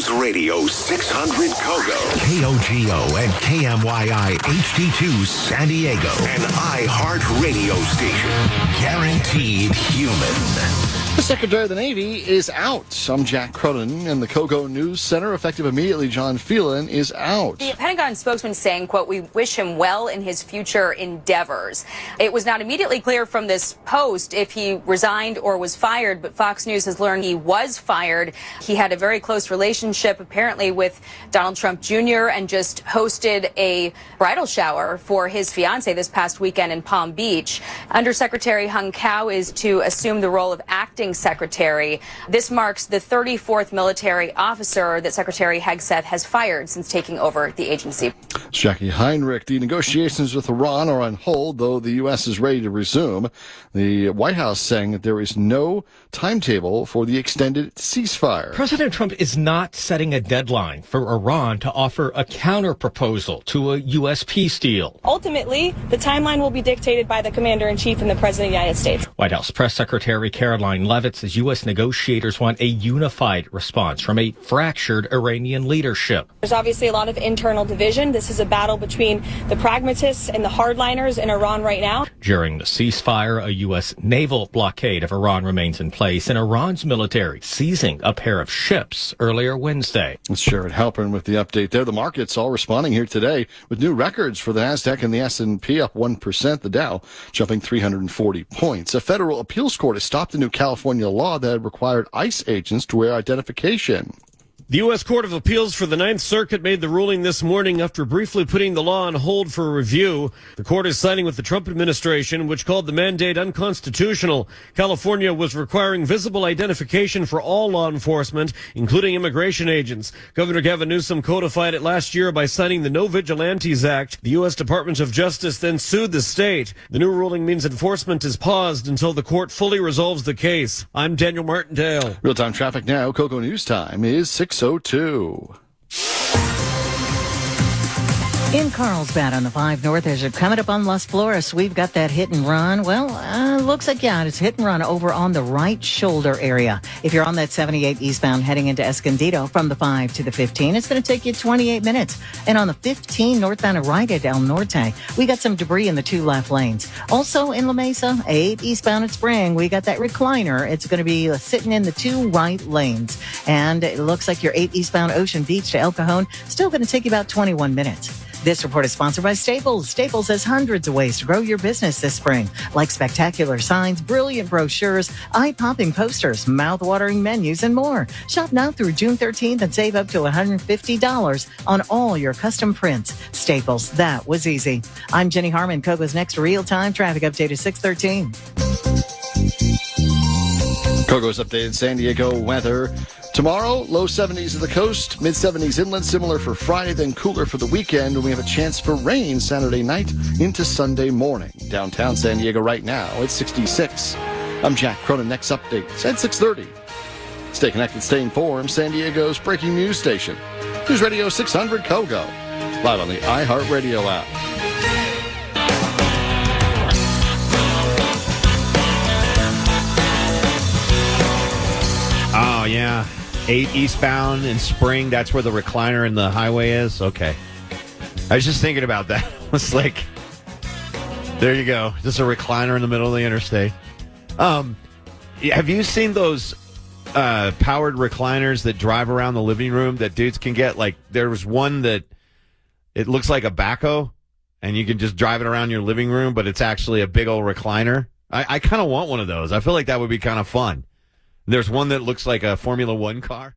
Newsradio 600 KOGO, KOGO and KMYI HD2 San Diego, an iHeart radio station. Guaranteed human. The Secretary of the Navy is out. I'm Jack Cronin in the KOGO News Center. Effective immediately, John Phelan is out. The Pentagon spokesman saying, quote, "We wish him well in his future endeavors." It was not immediately clear from this post if he resigned or was fired, but Fox News has learned he was fired. He had a very close relationship, apparently, with Donald Trump Jr. and just hosted a bridal shower for his fiancée this past weekend in Palm Beach. Undersecretary Hung Kao is to assume the role of acting secretary. This marks the 34th military officer that Secretary Hegseth has fired since taking over the agency. Jackie Heinrich. The negotiations with Iran are on hold, though the U.S. is ready to resume. The White House saying that there is no timetable for the extended ceasefire. President Trump is not setting a deadline for Iran to offer a counter-proposal to a U.S. peace deal. Ultimately, the timeline will be dictated by the Commander-in-Chief and the President of the United States. White House Press Secretary Caroline Leavitt says U.S. negotiators want a unified response from a fractured Iranian leadership. There's obviously a lot of internal division. This is a battle between the pragmatists and the hardliners in Iran right now. During the ceasefire, a U.S. naval blockade of Iran remains in place, and Iran's military seizing a pair of ships earlier Wednesday. It's Sherrod Halpern with the update there. The markets all responding here today with new records for the NASDAQ and the S&P up 1%, the Dow jumping 340 points. A federal appeals court has stopped a new California law that required ICE agents to wear identification. The U.S. Court of Appeals for the Ninth Circuit made the ruling this morning after briefly putting the law on hold for review. The court is siding with the Trump administration, which called the mandate unconstitutional. California was requiring visible identification for all law enforcement, including immigration agents. Governor Gavin Newsom codified it last year by signing the No Vigilantes Act. The U.S. Department of Justice then sued the state. The new ruling means enforcement is paused until the court fully resolves the case. I'm Daniel Martindale. Real-time traffic now. KOGO News Time is 6:02. In Carlsbad on the 5 North, as you're coming up on Las Flores, we've got that hit and run. Well, looks like, it's hit and run over on the right shoulder area. If you're on that 78 eastbound heading into Escondido from the 5 to the 15, it's going to take you 28 minutes. And on the 15 northbound and right at El Norte, we got some debris in the 2 left lanes. Also in La Mesa, 8 eastbound at Spring, we got that recliner. It's going to be sitting in the 2 right lanes. And it looks like your 8 eastbound Ocean Beach to El Cajon, still going to take you about 21 minutes. This report is sponsored by Staples. Staples has hundreds of ways to grow your business this spring, like spectacular signs, brilliant brochures, eye-popping posters, mouth-watering menus, and more. Shop now through June 13th and save up to $150 on all your custom prints. Staples, that was easy. I'm Jenny Harmon. KOGO's next real-time traffic update is 6:13. KOGO's updated San Diego weather. Tomorrow, low 70s of the coast, mid 70s inland, similar for Friday, then cooler for the weekend. And we have a chance for rain Saturday night into Sunday morning. Downtown San Diego right now, it's 66. I'm Jack Cronin. Next update is at 6:30. Stay connected, stay informed. San Diego's breaking news station. Newsradio 600 KOGO. Live on the iHeartRadio app. Oh, yeah. 8 eastbound in Spring. That's where the recliner in the highway is. Okay. I was just thinking about that. It's like, there you go. Just a recliner in the middle of the interstate. Have you seen those powered recliners that drive around the living room that dudes can get? Like, there was one that it looks like a backhoe, and you can just drive it around your living room, but it's actually a big old recliner. I kind of want one of those. I feel like that would be kind of fun. There's one that looks like a Formula One car.